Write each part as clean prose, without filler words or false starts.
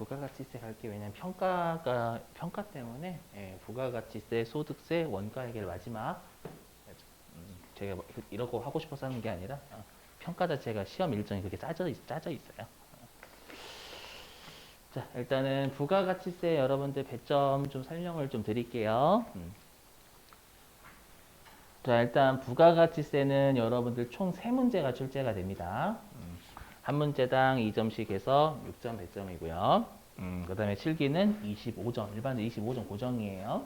부가가치세 갈게. 왜냐면 평가 때문에 부가가치세, 소득세, 원가회계를 마지막. 제가 뭐 이러고 하고 싶어서 하는 게 아니라 평가 자체가 시험 일정이 그렇게 짜져 있어요. 자, 일단은 부가가치세 여러분들 배점 좀 설명을 좀 드릴게요. 자, 일단 부가가치세는 여러분들 총 3문제가 출제가 됩니다. 한 문제당 2점씩 해서 6점 배점이고요. 그 다음에 실기는 25점, 일반적으로 25점 고정이에요.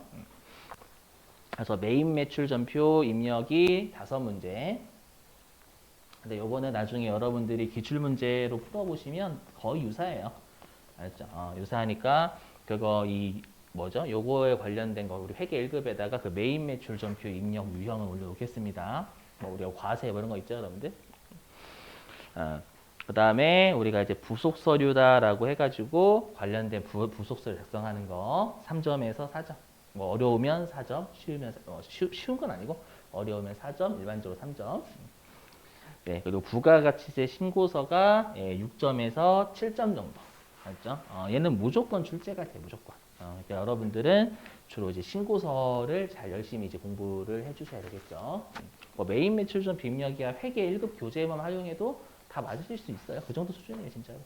그래서 메인 매출 전표 입력이 5문제. 근데 요거는 나중에 여러분들이 기출문제로 풀어보시면 거의 유사해요. 알죠? 유사하니까 그거 뭐죠? 요거에 관련된 거 우리 회계 1급에다가 그 메인 매출 전표 입력 유형을 올려놓겠습니다. 뭐 우리가 과세 뭐 이런 거 있죠, 여러분들? 그 다음에 우리가 이제 부속 서류다라고 해가지고 관련된 부속 서류 작성하는 거 3점에서 4점. 뭐 어려우면 4점, 쉬운 건 아니고 어려우면 4점, 일반적으로 3점. 네, 그리고 부가가치세 신고서가 6점에서 7점 정도. 맞죠? 얘는 무조건 출제가 돼, 무조건. 그러니까 여러분들은 주로 이제 신고서를 잘 열심히 이제 공부를 해주셔야 되겠죠. 뭐 메인 매출전 빈력이야 회계 1급 교재만 활용해도 다 맞으실 수 있어요. 그 정도 수준이에요, 진짜로.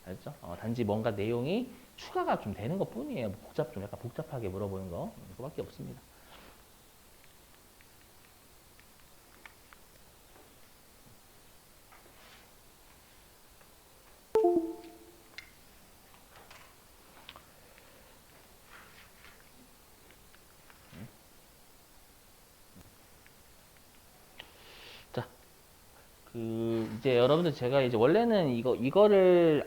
알죠? 단지 뭔가 내용이 추가가 좀 되는 것 뿐이에요. 좀 약간 복잡하게 물어보는 거. 그거밖에 없습니다. 자, 이제 여러분들 제가 이제 원래는 이거를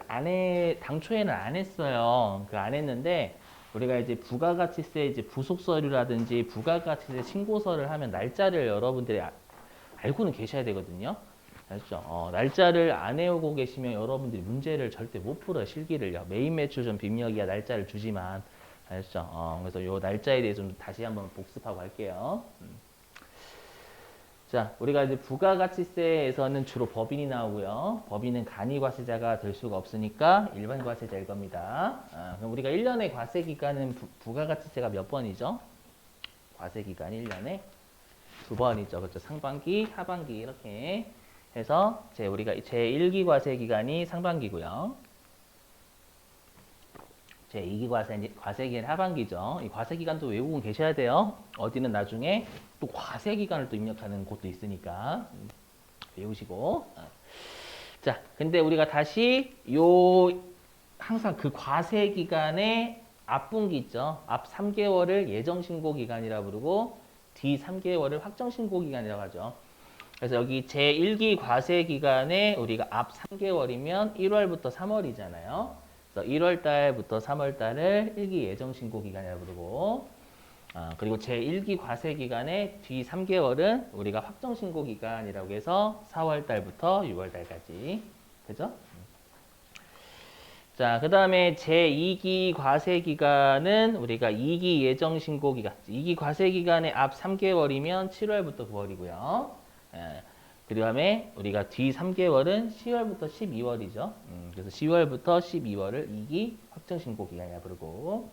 당초에는 안 했어요. 안 했는데, 우리가 이제 부가가치세 이제 부속서류라든지 부가가치세 신고서를 하면 날짜를 여러분들이 알고는 계셔야 되거든요. 알죠? 날짜를 안 외우고 계시면 여러분들이 문제를 절대 못 풀어요, 실기를요. 메인 매출 전 빈력이야 날짜를 주지만. 알죠? 그래서 요 날짜에 대해서 좀 다시 한번 복습하고 할게요. 자, 우리가 이제 부가가치세에서는 주로 법인이 나오고요. 법인은 간이과세자가 될 수가 없으니까 일반 과세자일 겁니다. 그럼 우리가 1년의 과세 기간은 부가가치세가 몇 번이죠? 과세 기간 1년에 2번이죠. 그렇죠. 상반기, 하반기 이렇게 해서 우리가 제1기 과세 기간이 상반기고요. 제2기 과세 기간 하반기죠. 이 과세 기간도 외우고 계셔야 돼요. 어디는 나중에 또 과세 기간을 또 입력하는 곳도 있으니까 외우시고. 자, 근데 우리가 다시 항상 그 과세 기간의 앞분기 있죠. 앞 3개월을 예정 신고 기간이라 부르고 뒤 3개월을 확정 신고 기간이라고 하죠. 그래서 여기 제1기 과세 기간에 우리가 앞 3개월이면 1월부터 3월이잖아요. 그래서 1월 달부터 3월 달을 1기 예정 신고 기간이라고 부르고 그리고 제1기 과세 기간의 뒤 3개월은 우리가 확정 신고 기간이라고 해서 4월 달부터 6월 달까지. 그죠? 자, 그 다음에 제2기 과세 기간은 우리가 2기 예정 신고 기간. 2기 과세 기간의 앞 3개월이면 7월부터 9월이고요. 그 다음에 우리가 뒤 3개월은 10월부터 12월이죠. 그래서 10월부터 12월을 2기 확정 신고 기간이라 부르고.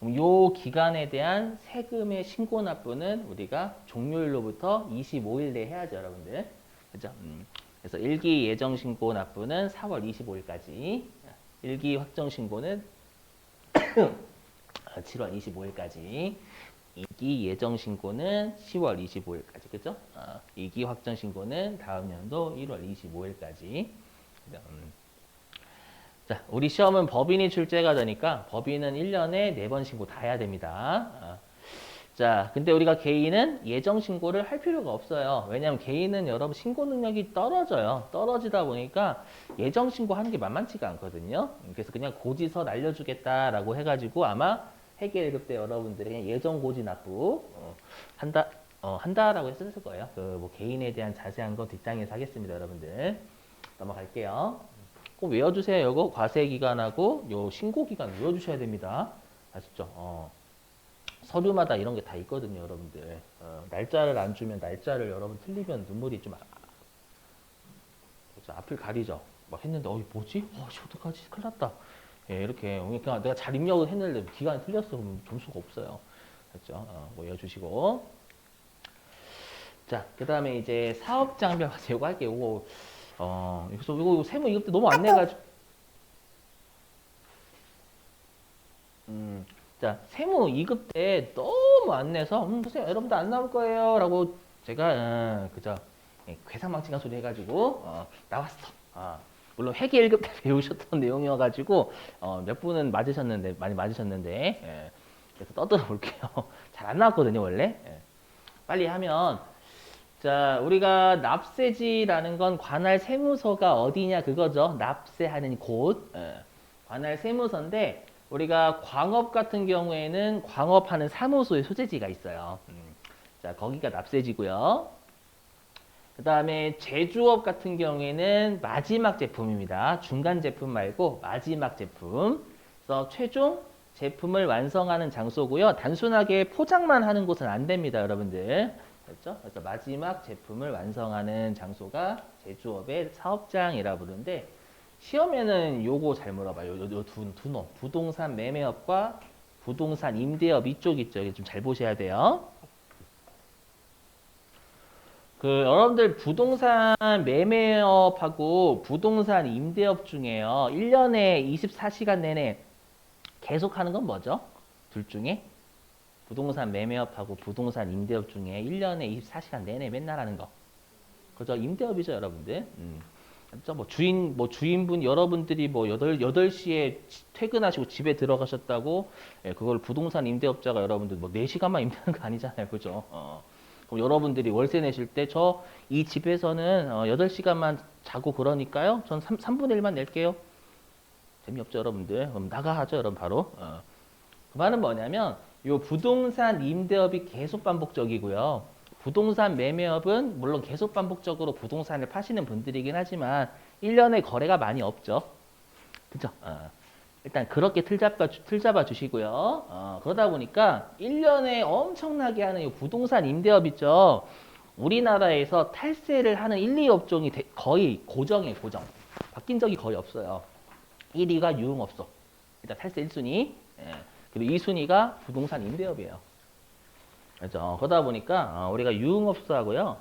그럼 요 기간에 대한 세금의 신고 납부는 우리가 종료일로부터 25일 내에 해야죠, 여러분들. 그죠? 그래서 1기 예정 신고 납부는 4월 25일까지, 1기 확정 신고는 7월 25일까지, 2기 예정 신고는 10월 25일까지, 그죠? 2기 확정 신고는 다음 연도 1월 25일까지. 자, 우리 시험은 법인이 출제가 되니까 법인은 1년에 4번 신고 다 해야 됩니다. 자, 근데 우리가 개인은 예정 신고를 할 필요가 없어요. 왜냐하면 개인은 여러분 신고 능력이 떨어져요. 떨어지다 보니까 예정 신고하는 게 만만치가 않거든요. 그래서 그냥 고지서 날려주겠다라고 해가지고 아마 회계 1급 때 여러분들이 그냥 예정 고지 납부 한다라고 했을 거예요. 뭐 개인에 대한 자세한 건 뒷장에서 하겠습니다, 여러분들. 넘어갈게요. 꼭 외워주세요. 이거 과세 기간하고 요 신고 기간 외워주셔야 됩니다. 아시죠? 서류마다 이런 게 다 있거든요, 여러분들. 날짜를 안 주면 날짜를 여러분 틀리면 눈물이 좀 그렇죠? 앞을 가리죠. 막 했는데 뭐지? 어떡하지? 큰일 났다. 예, 이렇게 그러니까 내가 잘 입력을 했는데 기간이 틀렸어 그럼 점수가 없어요. 그렇죠? 뭐 외워주시고 자, 그 다음에 이제 사업장별 제고 할게요. 요거 그래서 이거 세무 이것 때 너무 안 내가지고 자, 세무 2급 때 너무 안 내서 선생님 여러분들 안 나올 거예요 라고 제가 그저 괴상망측한 소리 해가지고 나왔어. 물론 회계 1급 때 배우셨던 내용이어가지고 몇 분은 맞으셨는데 많이 맞으셨는데 그래서 떠들어 볼게요. 잘 안 나왔거든요 원래. 빨리 하면 자 우리가 납세지라는 건 관할 세무서가 어디냐 그거죠. 납세하는 곳. 관할 세무서인데 우리가 광업 같은 경우에는 광업하는 사무소의 소재지가 있어요. 자, 거기가 납세지고요. 그 다음에 제조업 같은 경우에는 마지막 제품입니다. 중간 제품 말고 마지막 제품. 그래서 최종 제품을 완성하는 장소고요. 단순하게 포장만 하는 곳은 안 됩니다, 여러분들. 그렇죠? 그래서 마지막 제품을 완성하는 장소가 제조업의 사업장이라 부르는데 시험에는 요거 잘 물어봐요. 두 놈. 부동산 매매업과 부동산 임대업 이쪽 있죠. 이게 좀 잘 보셔야 돼요. 여러분들 부동산 매매업하고 부동산 임대업 중에요. 1년에 24시간 내내 계속 하는 건 뭐죠? 둘 중에? 부동산 매매업하고 부동산 임대업 중에 1년에 24시간 내내 맨날 하는 거. 그죠? 임대업이죠, 여러분들. 그렇죠? 주인분 여러분들이 뭐 8시에 퇴근하시고 집에 들어가셨다고 그걸 부동산 임대업자가 여러분들 뭐 4시간만 임대하는 거 아니잖아요. 그죠? 그럼 여러분들이 월세 내실 때 이 집에서는 8시간만 자고 그러니까요. 전 3분의 1만 낼게요. 재미없죠, 여러분들. 그럼 나가 하죠, 여러분 바로. 그 말은 뭐냐면 요 부동산 임대업이 계속 반복적이고요. 부동산 매매업은 물론 계속 반복적으로 부동산을 파시는 분들이긴 하지만 1년에 거래가 많이 없죠. 그죠? 일단 그렇게 틀 잡아 주시고요. 그러다 보니까 1년에 엄청나게 하는 이 부동산 임대업 있죠. 우리나라에서 탈세를 하는 1, 2 업종이 거의 고정이에요, 고정. 바뀐 적이 거의 없어요. 1위가 유흥업소. 일단 탈세 1순위. 그리고 2순위가 부동산 임대업이에요. 그렇죠? 그러다 보니까 우리가 유흥업소하고요.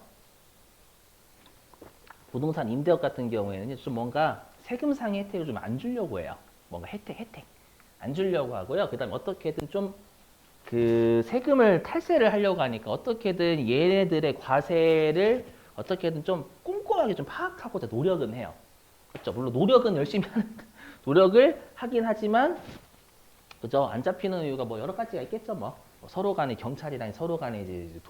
부동산 임대업 같은 경우에는 좀 뭔가 세금상의 혜택을 좀 안 주려고 해요. 뭔가 혜택 안 주려고 하고요. 그다음에 어떻게든 좀 그 세금을 탈세를 하려고 하니까 어떻게든 얘네들의 과세를 어떻게든 좀 꼼꼼하게 좀 파악하고자 노력은 해요. 그렇죠? 물론 노력은 열심히 하는 노력을 하긴 하지만 그죠? 안 잡히는 이유가 뭐 여러 가지가 있겠죠, 뭐 서로 간에 경찰이랑 서로 간에 이제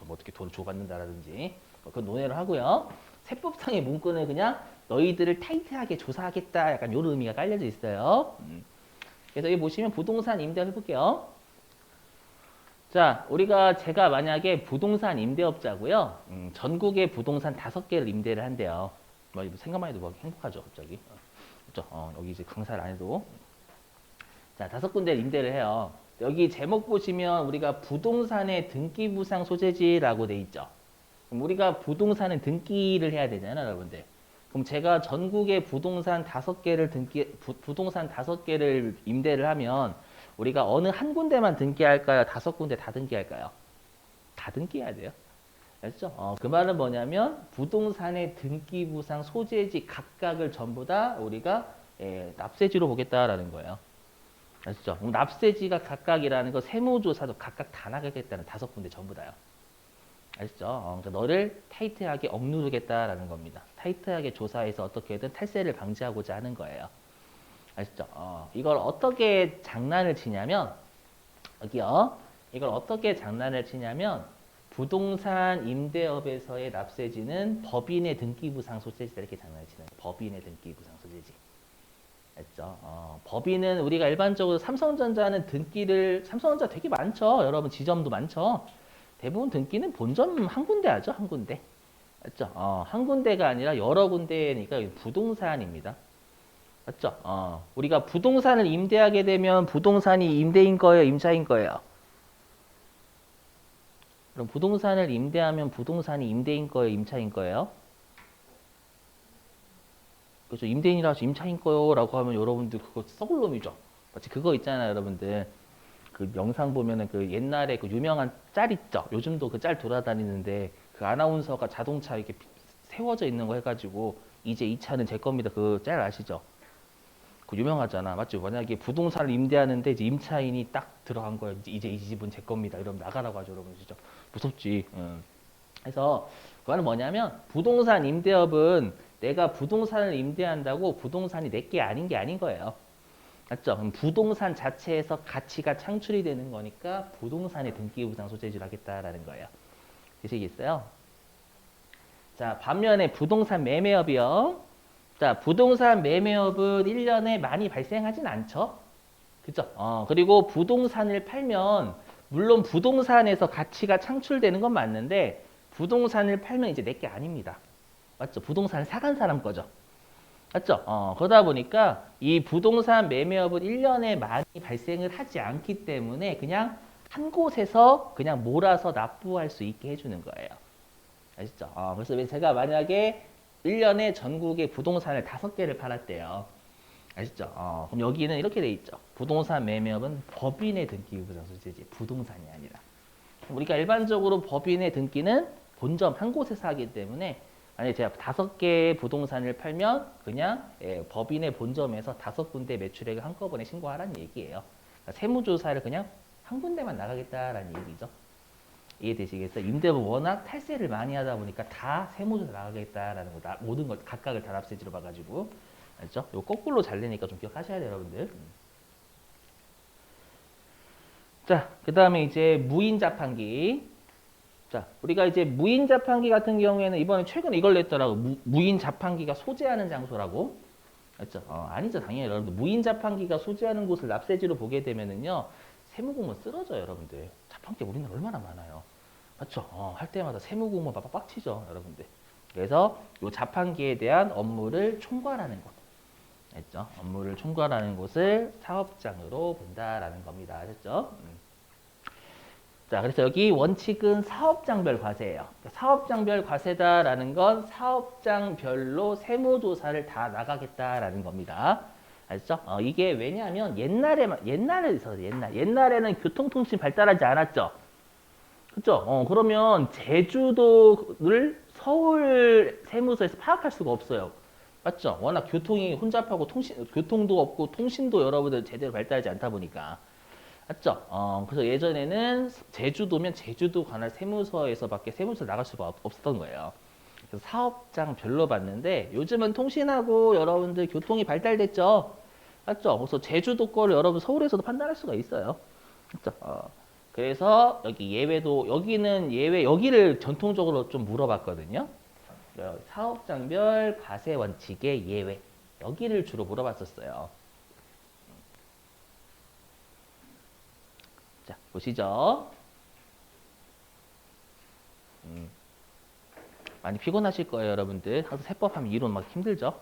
어떻게 돈 줘받는다라든지 그건 논의를 하고요. 세법상의 문구는 그냥 너희들을 타이트하게 조사하겠다 약간 이런 의미가 깔려져 있어요. 그래서 여기 보시면 부동산 임대업 해볼게요. 자, 제가 만약에 부동산 임대업자고요. 전국에 부동산 5개를 임대를 한대요. 뭐 생각만 해도 뭐 행복하죠, 갑자기. 그렇죠? 여기 이제 강사를 안 해도. 자, 5군데 임대를 해요. 여기 제목 보시면 우리가 부동산의 등기부상 소재지라고 돼 있죠. 그럼 우리가 부동산은 등기를 해야 되잖아요, 여러분들. 그럼 제가 전국에 부동산 5개를 부동산 5개를 임대를 하면 우리가 어느 한 군데만 등기할까요? 5군데 다 등기할까요? 다 등기해야 돼요. 알죠? 그 말은 뭐냐면 부동산의 등기부상 소재지 각각을 전부 다 우리가 납세지로 보겠다라는 거예요. 아시죠? 납세지가 각각이라는 거 세무조사도 각각 다 나가겠다는 5군데 전부 다요. 아시죠? 그러니까 너를 타이트하게 억누르겠다라는 겁니다. 타이트하게 조사해서 어떻게든 탈세를 방지하고자 하는 거예요. 아시죠? 이걸 어떻게 장난을 치냐면 여기요. 이걸 어떻게 장난을 치냐면 부동산 임대업에서의 납세지는 법인의 등기부상 소재지다 이렇게 장난을 치는 거예요. 법인의 등기부상 소재지. 알죠? 법인은 우리가 일반적으로 삼성전자는 삼성전자 되게 많죠. 여러분 지점도 많죠. 대부분 등기는 본점 한 군데 하죠. 한 군데. 맞죠? 한 군데가 아니라 여러 군데니까 부동산입니다. 맞죠? 우리가 부동산을 임대하게 되면 부동산이 임대인 거예요? 임차인 거예요? 그럼 부동산을 임대하면 부동산이 임대인 거예요? 임차인 거예요? 그죠? 임대인이라서 임차인 거요라고 하면 여러분들 그거 썩을 놈이죠. 마치 그거 있잖아요, 여러분들. 그 영상 보면은 그 옛날에 그 유명한 짤 있죠. 요즘도 그 짤 돌아다니는데 그 아나운서가 자동차 이렇게 세워져 있는 거 해가지고 이제 이 차는 제 겁니다. 그 짤 아시죠? 그 유명하잖아, 맞죠? 만약에 부동산을 임대하는데 이제 임차인이 딱 들어간 거예요. 이제 이 집은 제 겁니다. 이러면 나가라고 하죠, 여러분. 진짜 무섭지. 그래서 그거는 뭐냐면 부동산 임대업은 내가 부동산을 임대한다고 부동산이 내 게 아닌 게 아닌 거예요. 맞죠? 그럼 부동산 자체에서 가치가 창출이 되는 거니까 부동산의 등기부상 소재지를 하겠다라는 거예요. 되시겠어요? 자, 반면에 부동산 매매업이요. 자, 부동산 매매업은 1년에 많이 발생하진 않죠. 그죠? 그리고 부동산을 팔면, 물론 부동산에서 가치가 창출되는 건 맞는데, 부동산을 팔면 이제 내 게 아닙니다. 맞죠? 부동산을 사간 사람 거죠. 맞죠? 그러다 보니까 이 부동산 매매업은 1년에 많이 발생을 하지 않기 때문에 그냥 한 곳에서 그냥 몰아서 납부할 수 있게 해주는 거예요. 아시죠? 그래서 제가 만약에 1년에 전국에 부동산을 5개를 팔았대요. 아시죠? 그럼 여기는 이렇게 돼 있죠. 부동산 매매업은 법인의 등기부상 소재지 부동산이 아니라. 우리가 일반적으로 법인의 등기는 본점 한 곳에서 하기 때문에 만약에 제가 5개의 부동산을 팔면 그냥 법인의 본점에서 5군데 매출액을 한꺼번에 신고하라는 얘기예요. 그러니까 세무조사를 그냥 한 군데만 나가겠다라는 얘기죠. 이해되시겠어요? 임대업은 워낙 탈세를 많이 하다 보니까 다 세무조사 나가겠다라는 거, 모든 걸 각각을 단합세지로 봐가지고, 알죠? 이거 거꾸로 잘 내니까 좀 기억하셔야 돼요, 여러분들. 자, 그 다음에 이제 무인 자판기. 자, 우리가 이제 무인 자판기 같은 경우에는 이번에 최근에 이걸 냈더라고. 무인 자판기가 소재하는 장소라고. 알죠? 아니죠, 당연히 여러분들. 무인 자판기가 소재하는 곳을 납세지로 보게 되면은요, 세무공무원 쓰러져요, 여러분들. 자판기 우리나라 얼마나 많아요. 맞죠? 할 때마다 세무공무원 빡빡치죠, 여러분들. 그래서 이 자판기에 대한 업무를 총괄하는 곳. 알죠? 업무를 총괄하는 곳을 사업장으로 본다라는 겁니다. 아셨죠? 자, 그래서 여기 원칙은 사업장별 과세예요. 사업장별 과세다라는 건 사업장별로 세무조사를 다 나가겠다라는 겁니다. 알죠? 이게 왜냐하면 옛날에는 교통통신 발달하지 않았죠. 그죠? 그러면 제주도를 서울 세무서에서 파악할 수가 없어요. 맞죠? 워낙 교통이 혼잡하고 교통도 없고 통신도 여러분들 제대로 발달하지 않다 보니까. 맞죠? 그래서 예전에는 제주도면 제주도 관할 세무서에서밖에 세무서 나갈 수가 없었던 거예요. 그래서 사업장 별로 봤는데 요즘은 통신하고 여러분들 교통이 발달됐죠? 맞죠? 그래서 제주도 거를 여러분 서울에서도 판단할 수가 있어요. 맞죠? 그래서 여기 예외도 여기는 예외 여기를 전통적으로 좀 물어봤거든요. 사업장별 과세 원칙의 예외 여기를 주로 물어봤었어요. 자, 보시죠. 많이 피곤하실 거예요, 여러분들. 하도 세법하면 이론 막 힘들죠.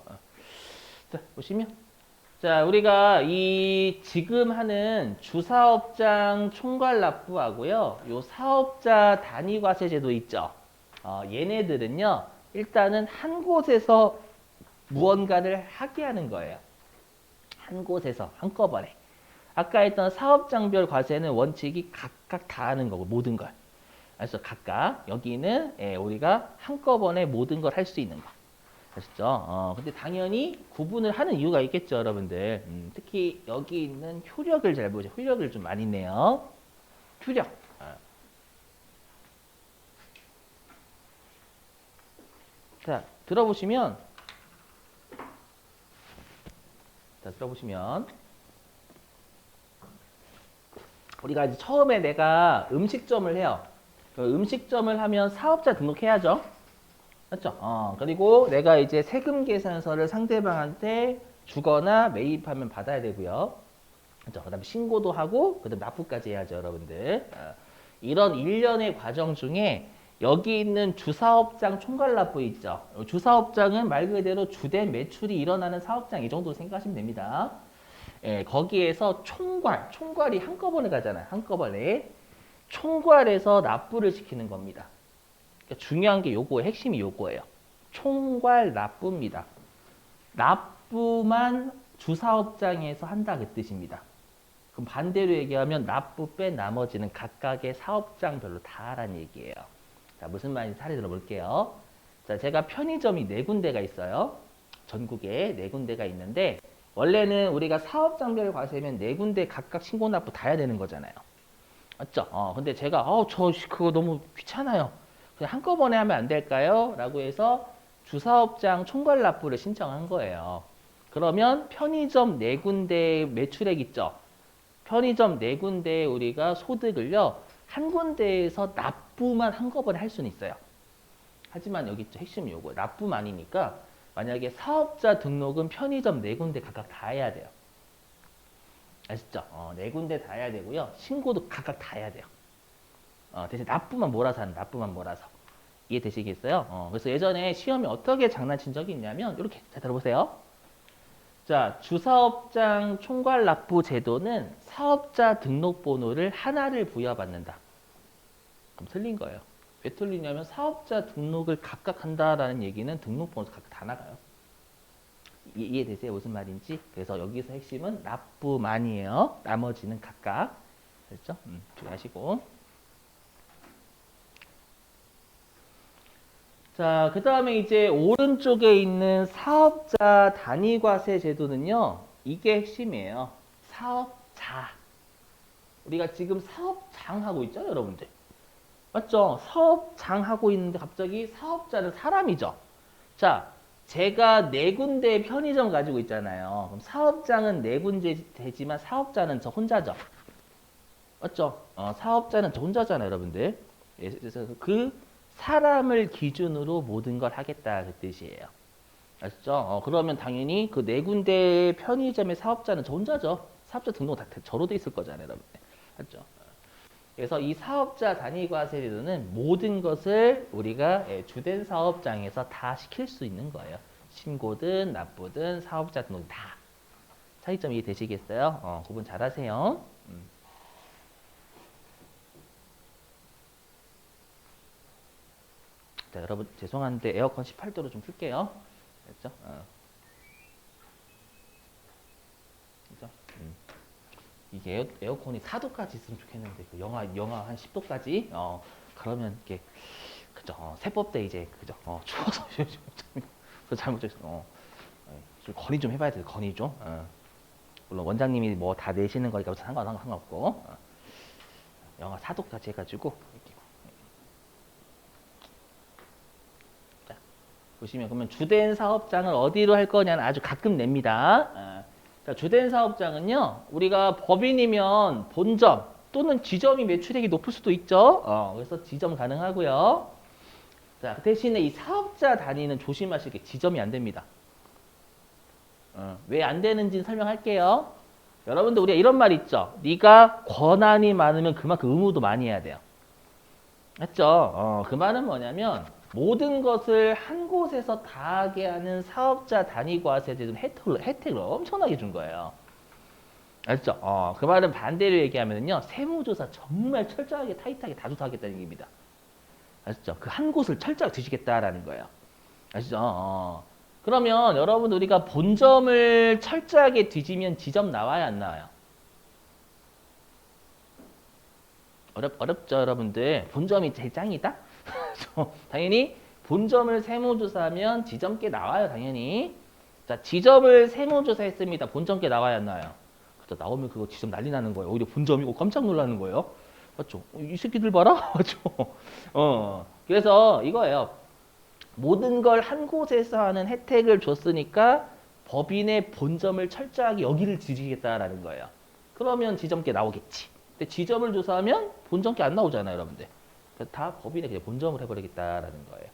자, 보시면. 자, 우리가 이 지금 하는 주사업장 총괄 납부하고요. 요 사업자 단위과세제도 있죠. 얘네들은요. 일단은 한 곳에서 무언가를 하게 하는 거예요. 한 곳에서 한꺼번에. 아까 했던 사업장별 과세는 원칙이 각각 다 하는 거고 모든 걸. 그래서 각각 여기는 우리가 한꺼번에 모든 걸 할 수 있는 거. 아시죠? 근데 당연히 구분을 하는 이유가 있겠죠, 여러분들. 특히 여기 있는 효력을 잘 보죠. 효력을 좀 많이 내요. 효력. 자, 들어보시면 우리가 이제 처음에 내가 음식점을 해요. 음식점을 하면 사업자 등록해야죠. 맞죠? 그리고 내가 이제 세금 계산서를 상대방한테 주거나 매입하면 받아야 되고요. 그렇죠? 그다음에 신고도 하고 그다음 납부까지 해야죠, 여러분들. 이런 일련의 과정 중에 여기 있는 주사업장 총괄납부 있죠. 주사업장은 말 그대로 주된 매출이 일어나는 사업장 이 정도 생각하시면 됩니다. 거기에서 총괄이 한꺼번에 가잖아요. 한꺼번에. 총괄해서 납부를 시키는 겁니다. 그러니까 중요한 게 요거예요. 핵심이 요거예요. 총괄 납부입니다. 납부만 주사업장에서 한다 그 뜻입니다. 그럼 반대로 얘기하면 납부 뺀 나머지는 각각의 사업장별로 다 하라는 얘기예요. 자, 무슨 말인지 사례 들어볼게요. 자, 제가 편의점이 4군데가 있어요. 전국에 4군데가 있는데 원래는 우리가 사업장별 과세면 4군데 각각 신고 납부 다 해야 되는 거잖아요. 맞죠? 근데 제가 그거 너무 귀찮아요. 그냥 한꺼번에 하면 안 될까요? 라고 해서 주사업장 총괄 납부를 신청한 거예요. 그러면 편의점 4군데 매출액 있죠? 편의점 4군데 우리가 소득을요. 한 군데에서 납부만 한꺼번에 할 수는 있어요. 하지만 여기 있죠. 핵심이 요거. 납부만이니까 만약에 사업자 등록은 편의점 4군데 각각 다 해야 돼요. 아시죠? 4군데 다 해야 되고요. 신고도 각각 다 해야 돼요. 대신 납부만 몰아서 하는 납부만 몰아서. 이해되시겠어요? 그래서 예전에 시험에 어떻게 장난친 적이 있냐면 이렇게 잘 들어보세요. 자, 주사업장 총괄 납부 제도는 사업자 등록번호를 하나를 부여받는다. 그럼 틀린 거예요. 왜 틀리냐면 사업자 등록을 각각 한다라는 얘기는 등록번호 각각 다 나가요. 이해되세요? 무슨 말인지? 그래서 여기서 핵심은 납부만이에요. 나머지는 각각. 됐죠? 주의하시고. 자, 그 다음에 이제 오른쪽에 있는 사업자 단위과세 제도는요. 이게 핵심이에요. 사업자. 우리가 지금 사업장 하고 있죠, 여러분들? 맞죠? 사업장 하고 있는데 갑자기 사업자는 사람이죠. 자, 제가 4군데 편의점 가지고 있잖아요. 그럼 사업장은 4군데 되지만 사업자는 저 혼자죠. 맞죠? 사업자는 저 혼자잖아요, 여러분들. 그래서 그 사람을 기준으로 모든 걸 하겠다 그 뜻이에요. 아시죠? 그러면 당연히 그 4군데 편의점의 사업자는 저 혼자죠. 사업자 등록 다 저로 돼 있을 거잖아요, 여러분들. 맞죠? 그래서 이 사업자 단위과세제도는 모든 것을 우리가 주된 사업장에서 다 시킬 수 있는 거예요. 신고든 납부든 사업자 등록 다. 차이점 이해되시겠어요? 구분 잘 하세요. 자, 여러분 죄송한데 에어컨 18도로 좀 풀게요. 됐죠? 그죠? 이게 에어컨이 4도까지 있으면 좋겠는데 그 영하 한 10도까지 그러면 이게 그죠? 세법대 이제 그죠? 추워서 그 잘못했어. 좀 건의 좀 해봐야 돼. 건의 좀. 물론 원장님이 뭐 다 내시는 거니까 상관없고 영하 4도까지 해가지고 이렇게. 자, 보시면 그러면 주된 사업장을 어디로 할 거냐는 아주 가끔 냅니다. 자, 주된 사업장은요, 우리가 법인이면 본점 또는 지점이 매출액이 높을 수도 있죠. 그래서 지점 가능하고요. 자, 대신에 이 사업자 단위는 조심하실 게 지점이 안 됩니다. 왜 안 되는지는 설명할게요. 여러분들 우리가 이런 말 있죠. 네가 권한이 많으면 그만큼 의무도 많이 해야 돼요. 맞죠? 그 말은 뭐냐면 모든 것을 한 곳에서 다 하게 하는 사업자 단위과세제도는 혜택을 엄청나게 준 거예요. 알죠? 그 말은 반대로 얘기하면요. 세무조사 정말 철저하게 타이트하게 다 조사하겠다는 얘기입니다. 아시죠? 그 한 곳을 철저하게 뒤지겠다라는 거예요. 아시죠? 그러면 여러분 우리가 본점을 철저하게 뒤지면 지점 나와야 안 나와요? 어렵죠, 여러분들. 본점이 제일 짱이다? 당연히 본점을 세무조사하면 지점께 나와요, 당연히. 자, 지점을 세무조사했습니다. 본점께 나와야 안 나와요? 그죠? 나오면 그거 지점 난리 나는 거예요. 오히려 본점이 깜짝 놀라는 거예요. 맞죠? 이 새끼들 봐라? 맞죠? 그래서 이거예요. 모든 걸 한 곳에서 하는 혜택을 줬으니까 법인의 본점을 철저하게 여기를 뒤지겠다라는 거예요. 그러면 지점께 나오겠지. 근데 지점을 조사하면 본점께 안 나오잖아요, 여러분들. 다 법인에 그냥 본점을 해버리겠다라는 거예요.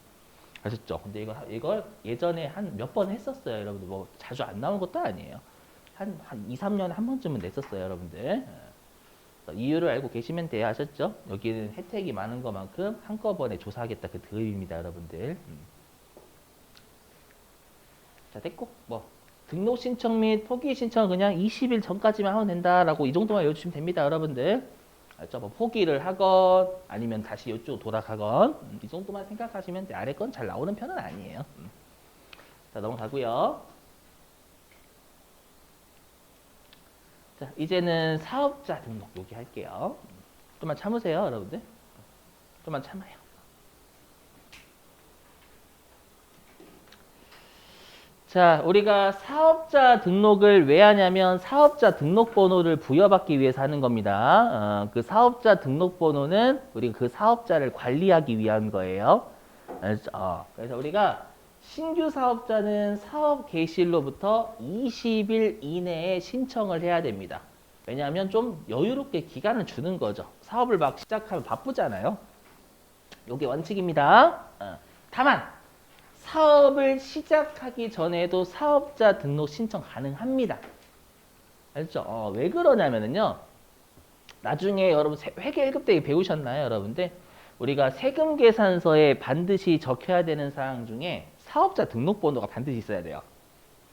아셨죠? 근데 이걸 예전에 한 몇 번 했었어요, 여러분들. 뭐 자주 안 나온 것도 아니에요. 한 2, 3년에 한 번쯤은 냈었어요, 여러분들. 이유를 알고 계시면 돼요. 아셨죠? 여기는 혜택이 많은 것만큼 한꺼번에 조사하겠다. 그 의미입니다, 여러분들. 자, 됐고. 뭐 등록 신청 및 포기 신청 그냥 20일 전까지만 하면 된다라고 이 정도만 외워주시면 됩니다, 여러분들. 알죠? 뭐 포기를 하건 아니면 다시 이쪽 돌아가건 이 정도만 생각하시면 돼. 아래 건 잘 나오는 편은 아니에요. 자, 넘어가고요. 자, 이제는 사업자 등록 여기 할게요. 좀만 참으세요, 여러분들. 좀만 참아요. 자, 우리가 사업자 등록을 왜 하냐면 사업자 등록번호를 부여받기 위해서 하는 겁니다. 그 사업자 등록번호는 우리가 그 사업자를 관리하기 위한 거예요. 그래서 우리가 신규 사업자는 사업 개시일로부터 20일 이내에 신청을 해야 됩니다. 왜냐하면 좀 여유롭게 기간을 주는 거죠. 사업을 막 시작하면 바쁘잖아요. 이게 원칙입니다. 다만 사업을 시작하기 전에도 사업자 등록 신청 가능합니다. 알죠? 왜 그러냐면요. 나중에 여러분 회계 1급 때 배우셨나요, 여러분들? 우리가 세금 계산서에 반드시 적혀야 되는 사항 중에 사업자 등록번호가 반드시 있어야 돼요.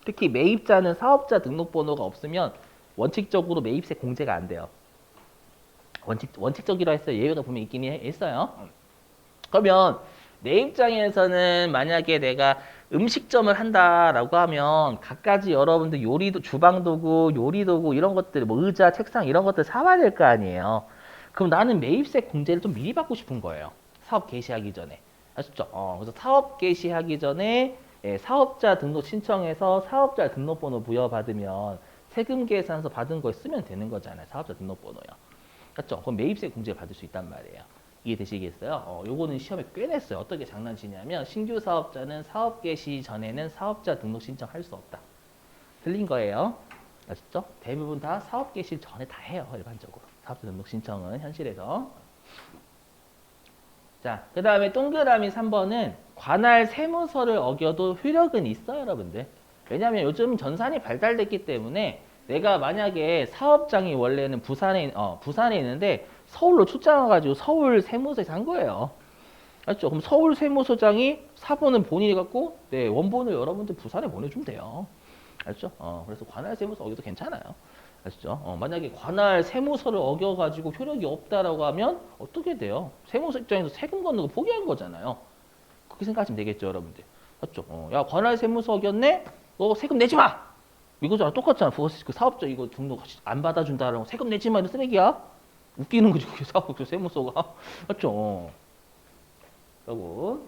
특히 매입자는 사업자 등록번호가 없으면 원칙적으로 매입세 공제가 안 돼요. 원칙적이라 했어요. 예외가 분명히 있긴 했어요. 그러면 내 입장에서는 만약에 내가 음식점을 한다라고 하면 갖가지 여러분들 요리도 주방도구, 요리도구 이런 것들 뭐 의자, 책상 이런 것들 사와야 될 거 아니에요. 그럼 나는 매입세 공제를 좀 미리 받고 싶은 거예요. 사업 개시하기 전에. 아시죠? 그래서 사업 개시하기 전에 사업자 등록 신청해서 사업자 등록번호 부여받으면 세금 계산서 받은 거 쓰면 되는 거잖아요. 사업자 등록번호요. 맞죠? 그럼 매입세 공제 받을 수 있단 말이에요. 이해되시겠어요? 요거는 시험에 꽤 냈어요. 어떻게 장난치냐면 신규 사업자는 사업 개시 전에는 사업자 등록 신청할 수 없다. 틀린 거예요. 아시죠? 대부분 다 사업 개시 전에 다 해요. 일반적으로. 사업자 등록 신청은 현실에서. 자, 그 다음에 동그라미 3번은 관할 세무서를 어겨도 효력은 있어요, 여러분들. 왜냐하면 요즘 전산이 발달됐기 때문에 내가 만약에 사업장이 원래는 부산에 있는데 서울로 출장 와가지고 서울 세무서에서 한 거예요. 알죠? 그럼 서울 세무서장이 사본은 본인이 갖고 원본을 여러분들 부산에 보내주면 돼요. 알죠? 그래서 관할 세무서 어겨도 괜찮아요. 아시죠? 만약에 관할 세무서를 어겨가지고 효력이 없다라고 하면 어떻게 돼요? 세무서 입장에서 세금 걷는 거 포기한 거잖아요. 그렇게 생각하시면 되겠죠, 여러분들. 맞죠? 야, 관할 세무서 어겼네? 너 세금 내지 마! 이거잖아. 똑같잖아. 그 사업자 이거 등록 안 받아준다라고 세금 내지 마. 이거 쓰레기야? 웃기는 거죠. 그 사업, 그 세무서가. 맞죠? 그리고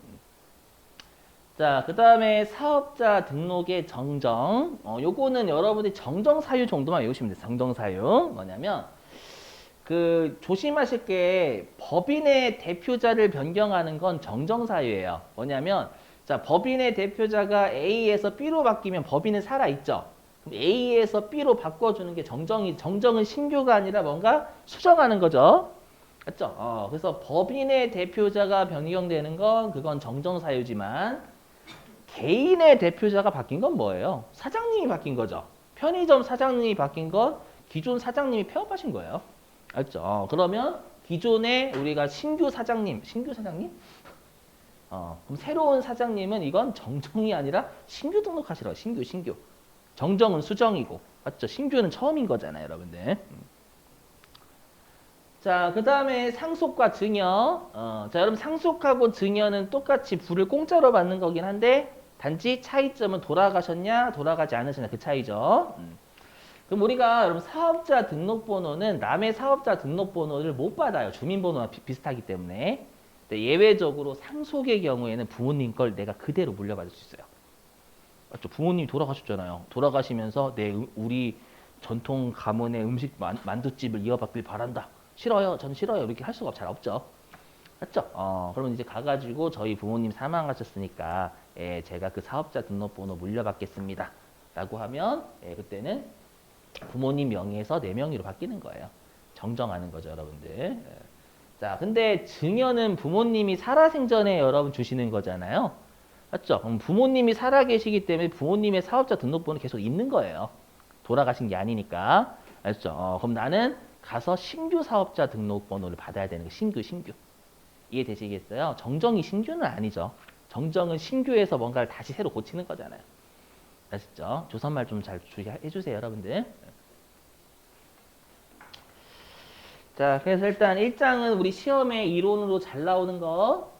자, 그 다음에 사업자 등록의 정정. 요거는 여러분이 정정 사유 정도만 외우시면 돼요. 정정 사유. 뭐냐면, 조심하실 게 법인의 대표자를 변경하는 건 정정 사유예요. 뭐냐면, 자, 법인의 대표자가 A에서 B로 바뀌면 법인은 살아있죠. 그럼 A에서 B로 바꿔주는 게 정정은 신규가 아니라 뭔가 수정하는 거죠. 맞죠? 그래서 법인의 대표자가 변경되는 건 그건 정정 사유지만, 개인의 대표자가 바뀐 건 뭐예요? 사장님이 바뀐 거죠. 편의점 사장님이 바뀐 건 기존 사장님이 폐업하신 거예요. 알죠? 그러면 기존에 우리가 신규 사장님? 그럼 새로운 사장님은 이건 정정이 아니라 신규 등록하시라고. 신규. 정정은 수정이고. 맞죠? 신규는 처음인 거잖아요, 여러분들. 자, 그 다음에 상속과 증여. 자, 여러분 상속하고 증여는 똑같이 부를 공짜로 받는 거긴 한데 단지 차이점은 돌아가셨냐, 돌아가지 않으셨냐 그 차이죠. 그럼 우리가 여러분 사업자 등록번호는 남의 사업자 등록번호를 못 받아요. 주민번호와 비슷하기 때문에. 근데 예외적으로 상속의 경우에는 부모님 걸 내가 그대로 물려받을 수 있어요. 맞죠? 부모님이 돌아가셨잖아요. 돌아가시면서 우리 전통 가문의 음식 만두집을 이어받길 바란다. 싫어요. 저는 싫어요. 이렇게 할 수가 잘 없죠. 맞죠? 그러면 이제 가가지고 저희 부모님 사망하셨으니까 제가 그 사업자 등록번호 물려받겠습니다. 라고 하면 그때는 부모님 명의에서 내 명의로 바뀌는 거예요. 정정하는 거죠, 여러분들. 자, 근데 증여는 부모님이 살아생전에 여러분 주시는 거잖아요. 맞죠? 그럼 부모님이 살아계시기 때문에 부모님의 사업자 등록번호 계속 있는 거예요. 돌아가신 게 아니니까. 알죠? 그럼 나는 가서 신규 사업자 등록번호를 받아야 되는 거. 신규. 이해되시겠어요? 정정이 신규는 아니죠. 정정은 신규에서 뭔가를 다시 새로 고치는 거잖아요. 아시죠? 조선말 좀 잘 주의해주세요, 여러분들. 자, 그래서 일단 1장은 우리 시험에 이론으로 잘 나오는 거